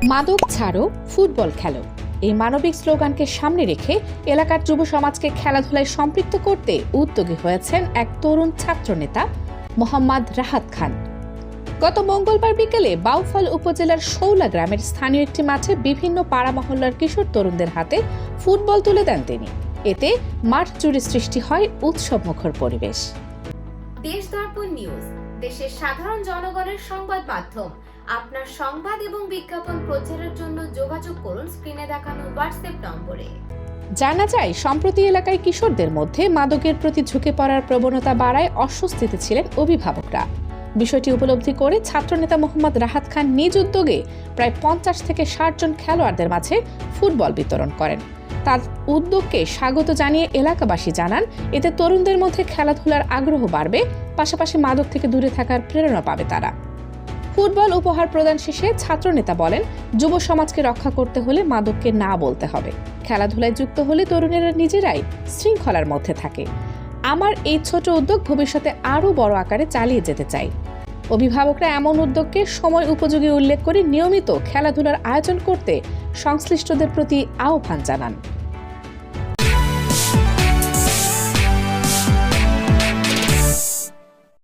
মাদক ছাড়ো, ফুটবল খেলো, এই মানবিক স্লোগানকে সামনে রেখে এলাকার যুব সমাজকে খেলাধুলায় সম্পৃক্ত করতে উদ্যোগী হয়েছেন এক তরুণ ছাত্রনেতা মোহাম্মদ রাহাত খান। গত মঙ্গলবার বিকেলে বাউফল উপজেলার শৌলা গ্রামের স্থানীয় একটি মাঠে বিভিন্ন পাড়া মহল্লার কিশোর তরুণদের হাতে ফুটবল তুলে দেন তিনি। এতে মাঠ জুড়ে সৃষ্টি হয় উৎসবমুখর পরিবেশ। দেশ দর্পণ নিউজ, দেশের সাধারণ জনগণের সংবাদ মাধ্যম। আপনার সংবাদ এবং বিজ্ঞাপন প্রচারের জন্য যোগাযোগ করুন স্ক্রিনে দেখানো হোয়াটসঅ্যাপ নম্বরে। জানা যায়, সম্প্রতি এলাকায় কিশোরদের মধ্যে মাদকের প্রতি ঝুঁকে পড়ার প্রবণতা বাড়ায় অস্বস্তিতে ছিলেন অভিভাবকরা। বিষয়টি উপলব্ধি করে ছাত্রনেতা মোহাম্মদ রাহাত খান নিজ উদ্যোগে প্রায় 50 থেকে 60 জন খেলোয়াড়দের মাঝে ফুটবল বিতরণ করেন। তার উদ্যোগকে স্বাগত জানিয়ে এলাকাবাসী জানান, এতে তরুণদের মধ্যে খেলাধুলার আগ্রহ বাড়বে, পাশাপাশি মাদক থেকে দূরে থাকার প্রেরণা পাবে তারা। ফুটবল উপহার প্রদান শেষে ছাত্রনেতা বলেন, যুব সমাজকে রক্ষা করতে হলে মাদককে না বলতে হবে। খেলাধুলায় যুক্ত হলে তরুণেরা নিজেরাই শৃঙ্খলার মধ্যে থাকে। আমার এই ছোট উদ্যোগ ভবিষ্যতে আরও বড় আকারে চালিয়ে যেতে চাই। অভিভাবকরা এমন উদ্যোগকে সময় উপযোগী উল্লেখ করে নিয়মিত খেলাধুলার আয়োজন করতে সংশ্লিষ্টদের প্রতি আহ্বান জানান।